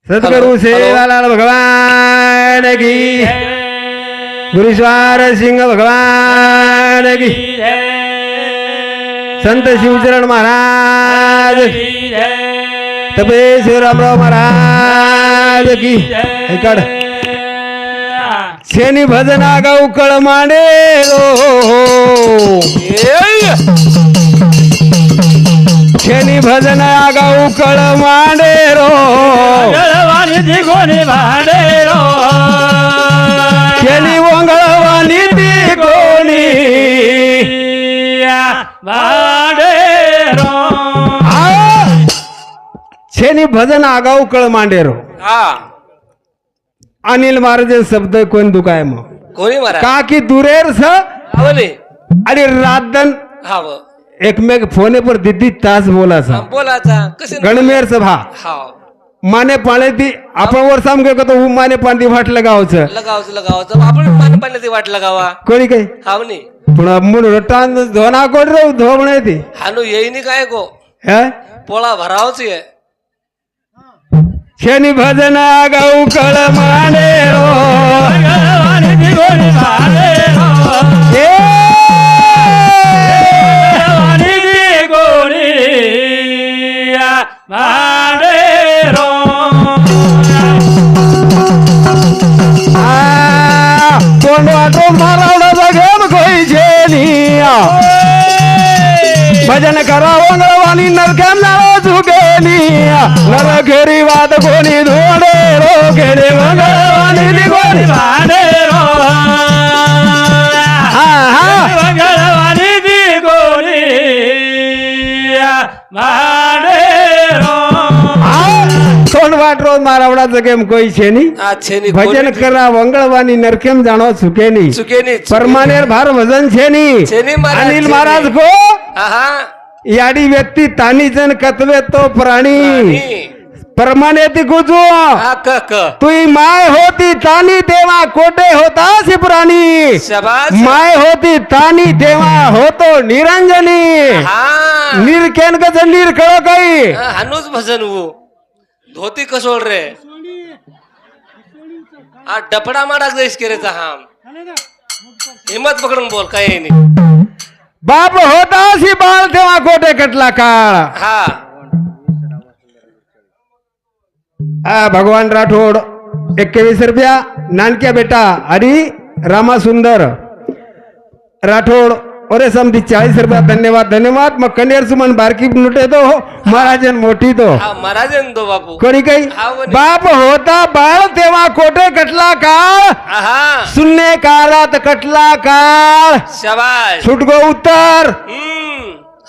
सदगुरु सेवालाल भगवान की गुरुश्वार सिंह भगवान की संत शिवचरण महाराज तपे शिवरामराव महाराज की इकड शेनी भजना गाव कळ मांडे शेनी भजना गाव कळ मांडे रो शेनी वंगळवानी ती कोणी शेनी भजन आगाऊ कळ मांडेरो अनिल महाराज शब्द कोण दुखाय मग कोणी महाराज का की दुरेर स आवले आणि रातदन हाव एकमेक फोने पर दिदी तास बोलाचा बोलाचा कसे गणमेर सभा हाव माने पाणी ती आपण वर सांगू का तो माने पाणी वाटलं गावचं लगावचं आपण मान पाण्यात वाट लगावा कोणी काही हाव नी पुन्हा म्हणून टान धोना कोण रे धोबणे ती हानू येईनी काय गो हे पोळा भरावच आहे शेनी भजन गाऊ कळ मांडे रो कोण वाटो मारावडा घेम कोई शेनी भजन करा वंगळवाणी नरकेम नाव झुकेनी नर घेरी वाद कोणी धोडे रो घेरे वंगळवाणी दी कोणी भाडे रो वंगळवाणी दी कोणी भाडे रो कोण वाटरो मारावडाचं गेम कोई छेनी भजन करा वंगळवाणी नरकेम जाणो चुकेनी चुकेनी परमानेर भार भजन छेनी अनिल महाराज को याडी व्यक्ती तानी जन कतवे तो प्राणी परमाने ती गुजू तुई माय होती तानी देवा कोटे होता सी प्राणी माय होती तानी देवा होतो निरंजनी निरकेन गज निरकळ काही हानूच भजन वो धोती कसोड रे आ डपडा माडाक देश केरेचा हाम हिम्मत पकडून बोल काय नाही बाप होता सी बाळ तेव्हा कोटे कटला काळ हा भगवान राठोड 21 रुपया नानक्या बेटा आणि रामा सुंदर राठोड और समधी 40 रुपया धन्यवाद धन्यवाद मग कन्यार सुमन बारकी लुटे तो महाराजन मोठी तो महाराजन दो बापू कोणी काही बाप होता बाळ तेव्हा कोटे कटला काळ शून्य काळात कटला काळ शाबाश सुटगो उत्तर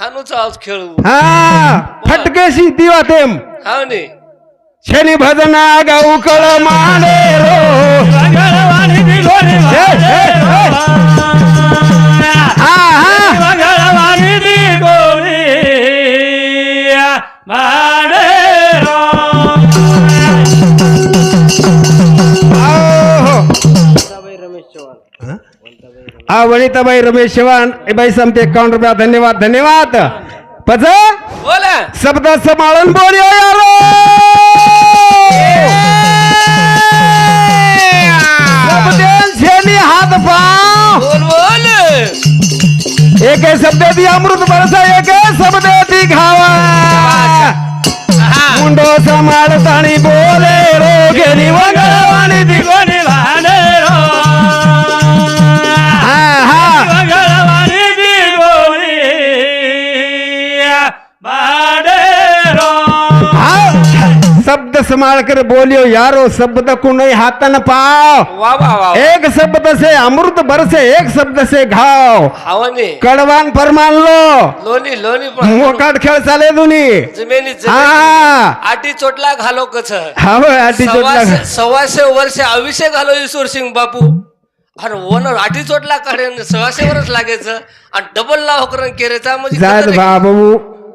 हानूचा आवाज खेळू हा फटकेशी दिवा तेम हाव नी शेनी भजना गाऊ कळ मांडे रो वनिताबाई रमेश चव्हाण बाई समते 51 रुपया धन्यवाद धन्यवाद पज बोला शब्द संभाळून बोलियो यारो शब्देन हाथ पाव बोल बोल एक शब्द दी अमृत बरसा एक शब्द दी घावा मुंडो संभाळतानी बोले रो गेली वगळवाणी दी कोणी भाडे रो शब्द संभाल कर बोलियो यारो शब्द को नहीं हाथ न पाओ वाह वाह वाह एक शब्द से अमृत बरसे एक शब्द से घाव हावने कड़वान फरमान लो लोनी लोनी मोकाट खेळ चाले दुनी जमिनी आटी चोटला घालो कछ आटी चोटला 125 वर्ष आयुष्य घालो ईश्वर सिंग बापू अरे ओनर आटी चोटला काढे 126 वर्ष लागायचं आणि डबल लाव करून केरेचा म्हणजे जात बाबू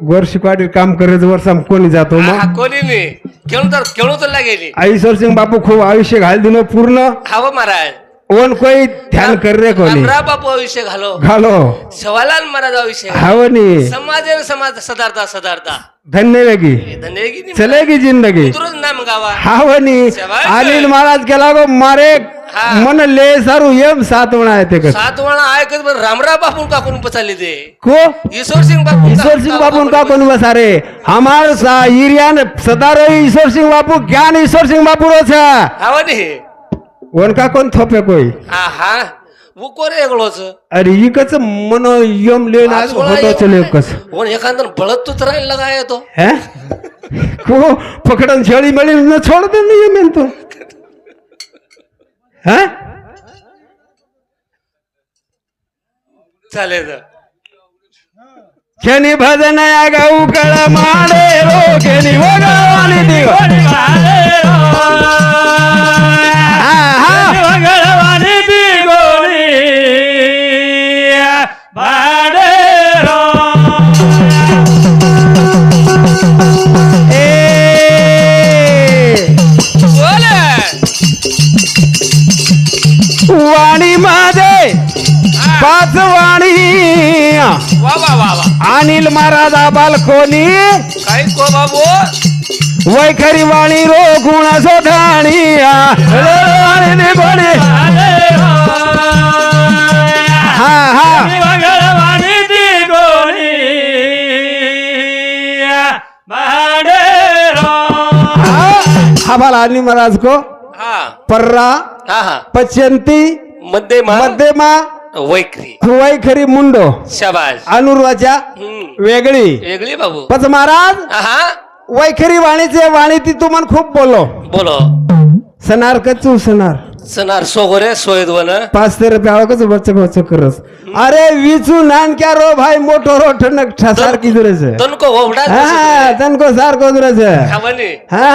वर्ष काढी काम करायचं वर्ष कोणी जातो मग कोणी नाही खेळू तर लागेली ईश्वर सिंग बापू खूप आयुष्य घाल दिनो पूर्ण हाव महाराज ओन कोई ध्यान कर रे कोणी रामराव बापू विषय घालो घालो सवालाल महाराजा विषय हावनी समाज समाज सदारता धन्य लगी धन्यगी चलेगी जिंदगी तुरंत नाम गावा हावनी शाबाश. अनिल महाराज केला गो मारे हा. मन ले सारू एम सात वणा येते का 7 वेळा ऐकत पण रामराव बापू का कोण बचाले ते को ईश्वर सिंह बापू ईश्वर सिंह बापू का कोण बसारे हमार सा इरियान सदारो ईश्वर सिंह बापू ज्ञान ईश्वर सिंह बापू रो छा हावनी उनका कोण थोपे कोई हा वो कोरे एगळोच अरे इकच मन यम लेन आज होतो चले कस कोण एखादं बळत तू तर लगा येतो है को पकडन छेड़ी मळी न छोड़ दे नहीं मैं तो हैं चालेल शनी भजन या गाऊ कळ माडे रो केनी वगळवानी दिगोनी माडे रो वगळवानी दिगोनी माडे रो बोले वाणी माझे पाच वाणी वा वा वा वा अनिल महाराज बालकोनी काय को बाबू वैखरी वाणी रो गुण सोठाणी हा हा हा बाला अनिल महाराज को हा पर्रा हा हा पच्यंती मध्यमा वैखरी वैखरी मुंडो शाबाश अनुर्वाच्या वेगळी वेगळी बाबू पच महाराज हा वैखरी वाणीचे वाणी ती तुम्हाला खूप बोलो बोलो सनार कचू सनार सनार सोगोरे सोयद वन 5 रुपया कच बच्च बच्च करस अरे विचू नानक्या रो भाई मोठो रो ठनक ठसार की जुरेस तनको होवडा हा तनको सारको जुरेस खावनी हा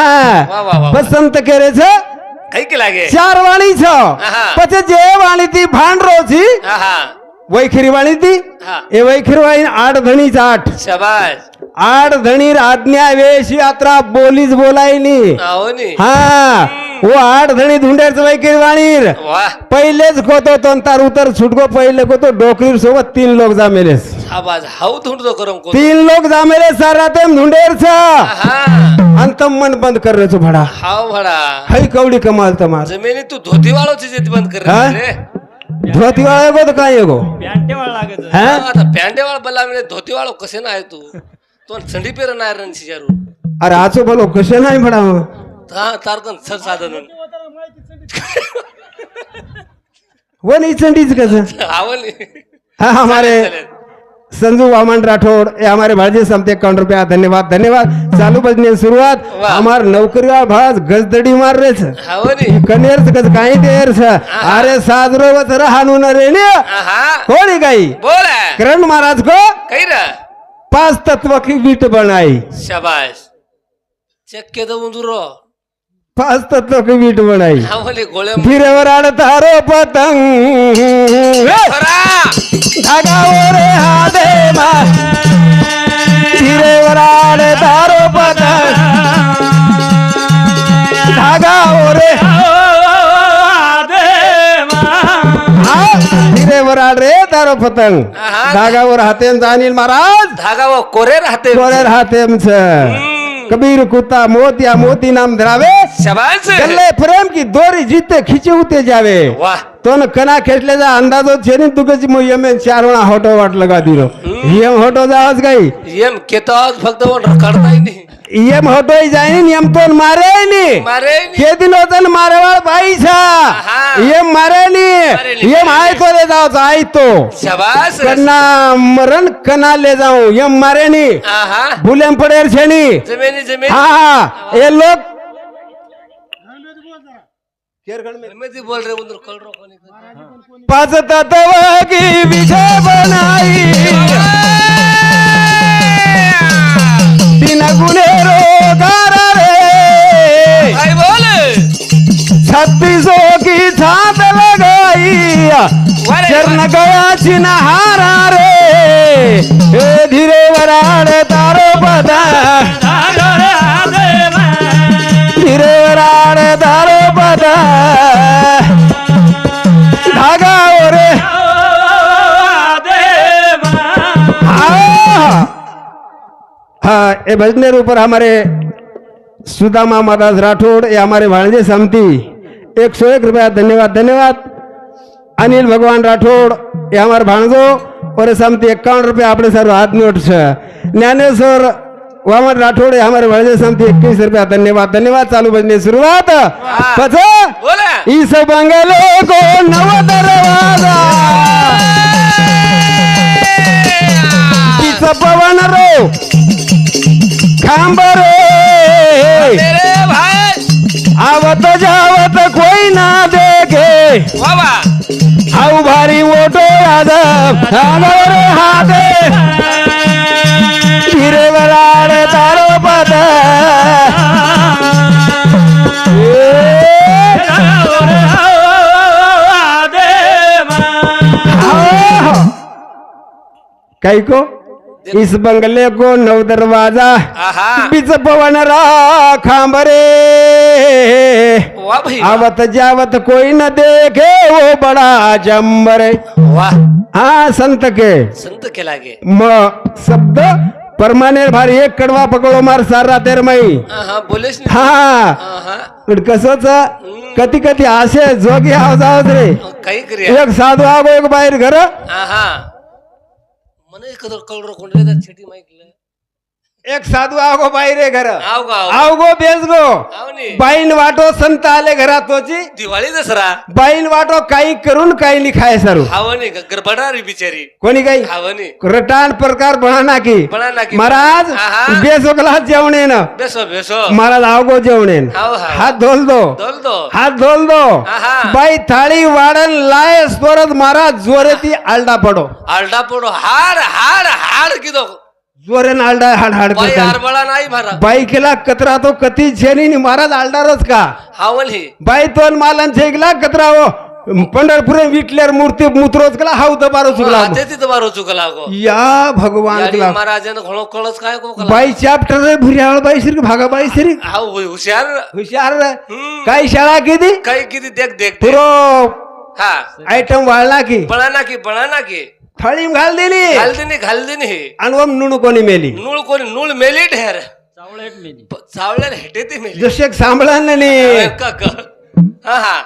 वा वा वा पसंत करेस काही की लागे 4 वाणी छ आहा. પછી જે વાણી તી ભાંડરો છી हा हा વૈખરી વાણી તી हा એ વૈખરી વાણી 8 ધણી 8 शाबाश 8 ધણી આજ્ઞા વેશ यात्रा बोलीच बोलायनी आवनी हा वो 8 धणी धुंडेच वैखरी वाणीर वा पहिलेच कोतो तंतार उतर छुटको पहिले कोतो डोकरीर सोबत 3 लोक जामेलेस शाबाश हाऊ धुंडतो करम को 3 लोक जामेलेस सारा तेम धुंडेर छ हा अंतम मन बंद कर रे भाड़ा हाव भडा हई कवडी कमाल तमार जमिनी तू धोती वाळोची जेती बंद कर हा? रे धोती वाळा गो तो काय गो हा, आता पॅन्टे वाळ बल्ला म्हणजे धोती वाळो कसे नाही तू तो थंडी पेर नाही रन शिजारू अरे आचो बोलो कसे नाही भडा हा तारकन सर साधन वो नहीं चंडीज कसं आवनी हाँ हमारे संजू वामन राठौड़ ये हमारे भाजी समते 51 रुपया धन्यवाद धन्यवाद चालू बजने शुरुआत वाह. हमार नौकरी भाज गजदड़ी मार रहे छ आवनी कनेर कस काही देर छ अरे साजरो वतर हानून रे ने हा कोणी गाई बोल करण महाराज को काही रे 5 तत्व की बीट बनाई शाबाश चेक के दो उंदुरो 5 तत्व की बीट बनाई आवली गोळे फिरवर आड तारो पतंग खरा धागा ओरे हादे मा फिरवर आड तारो पतंग धागा ओरे फिरवर आड रे तारो पतंग आहा. धागा वर हाते जाणील महाराज धागा वो कोरे राहते कोरेर हाते कबीर कुत्ता मोतिया मोती नाम धरावे शाबाश गल्ले प्रेम की दोरी जीते खींचे उते जावे वाह तो न कना खेटलेचा अंदाजो छे ने तू कशी मग यमे 4 वेळा होटो वाट लगा दिलो यम होटो जावच गई येम केतो फक्त वो रखडताय नाही यम होटोय जाईन यम तो मारे नी मारे के दिन होतन मारेवाळ बाई छा आहा. यम मारे मारे नी नी. यम आय तो ले जावच आय तो शाबाश कना मरण कना ले जाऊ यम मारे नी आहा भूलेम पडेर छेनी जमिनी जमीन हाँ हाँ ये लोग मैं बोल रहे उधर कल रो कोनी 5 तत्व की विजय बनाई 3 गुनेरो गारा रे काय बोल 36 की छात लगाई वारे चरण गया चिन्हारा रे हे धीरे वराड तारो पता धीरे वराड तारो पता ये भजनेर ऊपर हमारे सुदामा मदास राठौड़ ये हमारे भाणजे समती 101 रुपया धन्यवाद धन्यवाद। अनिल भगवान राठौड़ ये हमारे भाणजो और समती 51 रुपया अपने सर हाथ नोट छे। ज्ञानेश्वर वामन राठौड़ ये हमारे भाणजे समती 21 रुपया धन्यवाद धन्यवाद। चालू भजने शुरुआत पछे बोला इस बंगले को नव दरवाजा किस पवन रो खांबर तेरे भाई आवत जावत कोई ना देखे बाबा आऊ भारी मोठो यादव आगर हाथे धीरे बराड़ तारो पद कई को इस बंगले को नव दरवाजा आहा बीच पवन खांबरे वाह भाई आवत जावत कोई न देखे वो बड़ा जम्बर वाह हाँ संत के संत के लागे म शब्द परमाने भारी एक कडवा पकडो मार सारा तेर मई हाँ बोलेस ना हा हाँ कसोच कधी कधी असे जोगी आवाज रे काही क्रिया एक साधू आगो एक बाहेर घर आहा મને કદર કલરો કોંડલે તા છેટી માઈક લે एक साधू आगो बाहेर घर આવ ગા आवगो बेसगो આવની बाईन वाटो संत आले घरात तोची दिवाळी दसरा बाईन वाटो काही करून काही लिखाय सारू आवनी गरबडारी बिचारी कोणी काही आवनी रटान प्रकार बना की बनाना की महाराज आहा. बेसो ग्लास जेवणे ना बेसो बेसो महाराज आवगो जेवणे हाव हाव हात धोल दो दोल दो हात धोल दो आहा बाई थाळी वाढन लाय स्वरत महाराज जोरे ती आलडा पडो आलडा पडो हाड हाड हाड किदो जोरे आलडा हाड हाड बाई करता आरबळा नाही भरा बाई केला कचरा तो कती झेनी नि महाराज आलडारच का हावली बाई तोन मालन छेगला कचरा हो पंढरपुरे विटल्यार मूर्ती मुत्रोच केला हाव दबारो चुकला ते तिथं बारो चुकला गो या भगवान यारी केला महाराजानं घोळो कळच काय गो कला बाई चॅप्टर भुर्याळ बाई श्री भागा बाई श्री हाव हुशार हुशार हम्म. काही शाळा किती काही किती देख देख पुरो हा आयटम वाळला की बळाना की थाळी घाल दिली घाल दिनी हे आणि मग नुणू कोणी मेली नूळ कोणी नूळ मेली ढेर चावल्या हेटे ते मेली जसे सांभळण नाही हा हा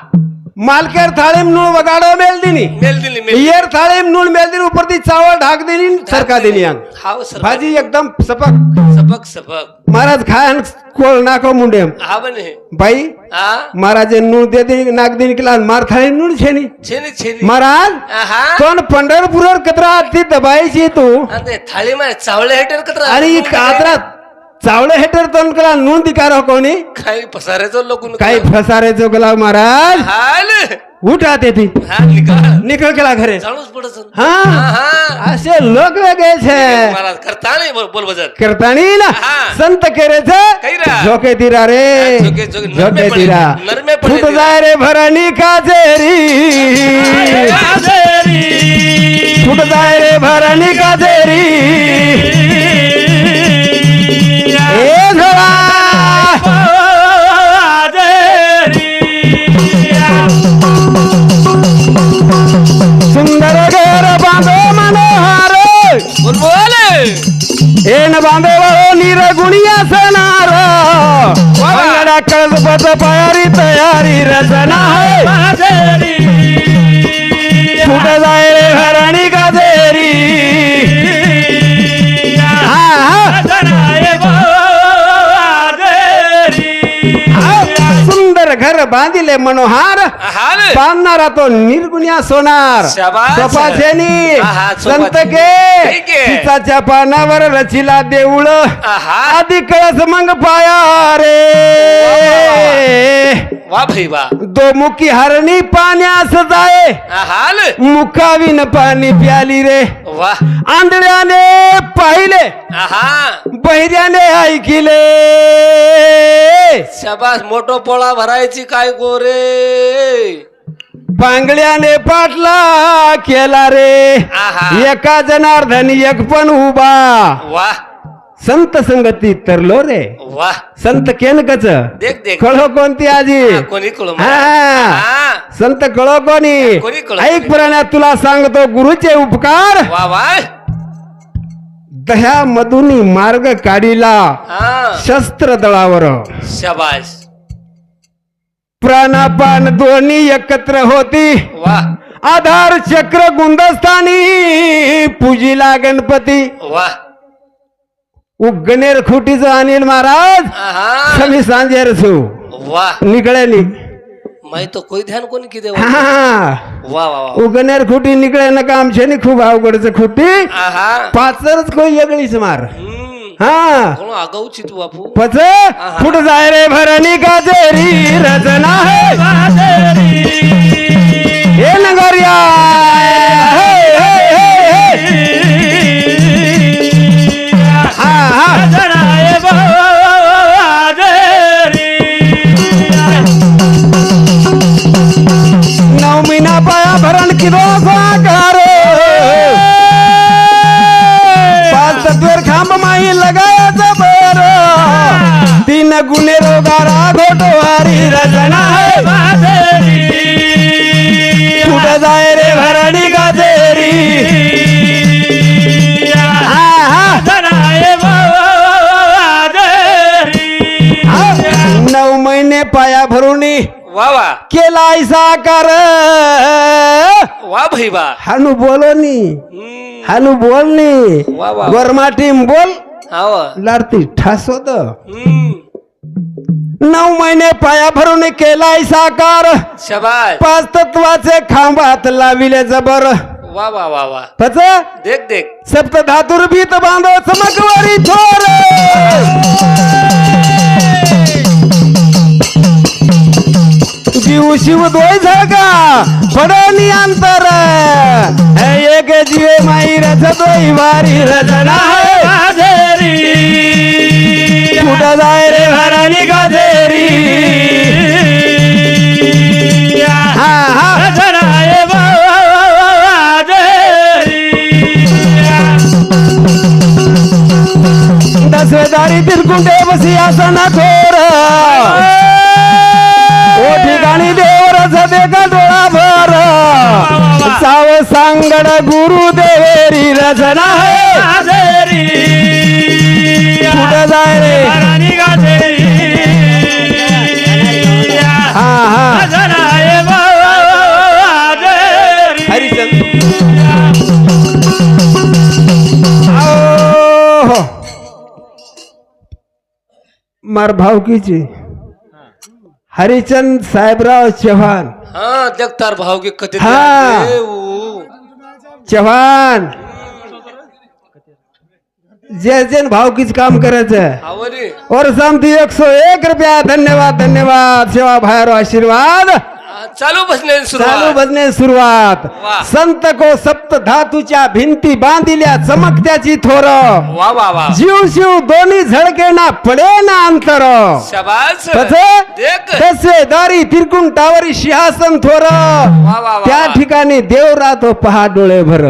मालकेर थाळीम नूळ वगाडो मेल दिनी मेल दिली मेल येर थाळीम नूळ मेल दिनी ऊपर ती चावल ढाक दिनी सरका दिनी अंग हाव सर भाजी एकदम सपक सबक सबक महाराज खायन कोळ नाको मुंडे हा बने बाई हा महाराजे नूळ दे दिनी नाक दिनी केला मार थाळी नूळ छेनी छेनी छेनी महाराज हा पण पंढरपूरवर कचरा ती दबायची तू आणि थाळी मध्ये चावले हेटर कत्र आणि कात्रा चावले हेटर तोंड केला नून दिकार कोणी काही पसारेचो लोकून काही फसारे चोकला महाराज हाल उठात येते हा निकाल निकल केला घरे चालूच पडत हा हा असे लोक वेगळे छे महाराज करता नाही बोल बजर करतानी ना हा. संत केरेचे कैरा. झोके तिरा रे हा, झोके- झोके, नरमे झोके पडले, तिरा नरमे पडले फुट तिरा. जाय रे भरणी काजेरी फुट जाय रे भरणी काजेरी ए झोळा सुंदर घर बांधो मनोहर बोल ಏನ ಬಾಂಧವರು ನೀರ ಗುಣಿಯ ಸನಾರ ಅಂಗಡ ಕಳೆದು ಬದ ತಯಾರಿ ರಚನಾ ಫುಟದಾಯ ಹರಣಿ ಗದೇರಿ सुंदर घर बांधिले मनोहार हाल बांधणारा तो निर्गुण्या सोनार शाबास. सोपासेनी आहा, संत सोपासेनी. के के. चिताच्या पानावर रचिला देऊळ आहा आधी कळस मग पाया रे वा भाई वा दो मुखी हरणी पाण्यास जाय हाल मुखावीन पाणी प्याली रे वा आंधळ्याने पाहिले आहा बहिऱ्याने ऐकिले शाबास मोठो पोळा भरायची काय गोरे बांगड्याने पाटला केला रे आहा. एका जनार्दन एक पण उभा वा संत संगती तरलो रे वा संत केनकच देख देख कळो कोणती आजी हा, कोणी कळो हा. संत कळो कोणी कोणी कळो. ऐक प्राण्यात तुला सांगतो गुरुचे उपकार वा वा दह्यामधून मार्ग काढिला शस्त्र दळावर शाबास प्राणापान दोन्ही एकत्र होती वा आधार चक्र गुंदस्थानी पूजिला गणपती वा गणेर खुटीचं अनिल महाराज समी सांजेर सु वा निकळेली माही तो कोई ध्यान कोणी किती वा वा वा वा गणेर खुटी निकळे ना काम छे खूप अवघडच खुटी पाचरच कोई वेगळीच मार हा कोण आगाऊची तू बापू पच फुट जाय रे भरणी काजेरी रचना है हे नगरिया नौ महीना पाया भरण की रोकार पाच तत्वर खांब माही लगाया जबर तीन गुने रोगारा घोटवारी रचना है फुट जाय रे भरणी गाजेरी नऊ महिने पाया भरूनी वा वा केला साकार वा भाई बा हानू बोलो नी हानू बोल नी वा वा गोरमा टीम बोल हाव लारती ठास होत 9 महिने पाया भरून केलाय साकार शाबास पाच तत्वाचे खांबात लाविले जबर वा वा वा वा पच देख देख सप्त धातुर भीत बांधो चमकवारी थोर जीव शिव दोय झळका पडणी अंतर एक जीवे माई रच दोय वारी रचना कुठ जाय रे भरानी गाजेरी हा हा दसवेदारी तिरकुंडे बसियासन थोर ओ ठिकाणी देवरच देखा डोळा भर साव सांगड गुरु देवेरी रचना कुठं जाय रे हा हा हरिचंद मार भावकीची हरिचंद साहेबराव चव्हाण हा जगतार भाव की कथे हा. चव्हाण जे भावकीच काम करायचं आवरी और समती 101 रुपया धन्यवाद धन्यवाद सेवा भायर आशीर्वाद चालू बसणे चालू बजने सुरुवात वा. संत को सप्त धातूच्या भिंती बांधिल्या चमकत्याची थोर वा वा वा जीव शिव दोन्ही झळके ना पडे ना अंतर शाबास देख तसे दारी तिरकुंट टावरी सिंहासन थोर वा वा त्या वा ठिकाणी देव राहतो पहा डोळे भर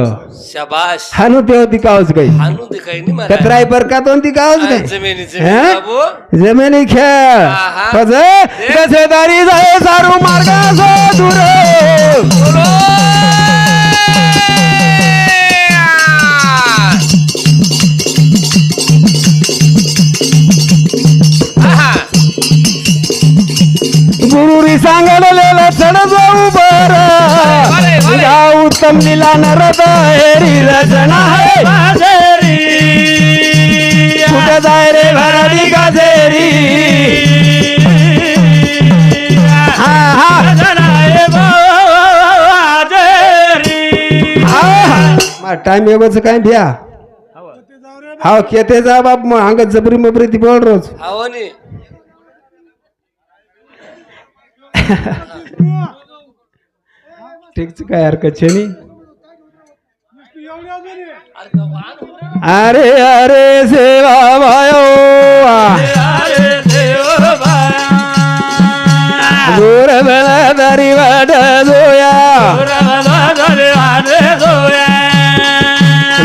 शाबास हानू देव दिकावच गई हानू दिखाई नाही मला कतराई परका दोन दिकावच गई जमिनी हैं? बाबू जमिनी खेळ आहा. कसे दारी जाय सारू मार्गासो दूर गुरुरी सांगलेलं चढ जाऊ बर गाव उत्तम लीला नरद हेरी रचना कुठे जाय रे भराडी गाजेरी हा हा टाइम एवढच काय भ्या हाव केते जा बाप मग अंगत जबरी मबरी ती बोल रोज आवनी ठीक काय हरकत छे नी अरे अरे सेवा भायो दूर बेला दरी वाट जोया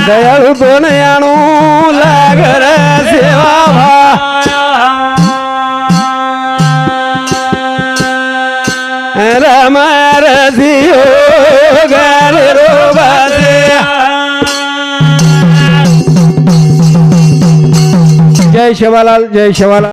दयाळू कोण आणू लागर सेवा भा रमार दियो गाले रो बाजे जय शिवालाल जय शिवालाल.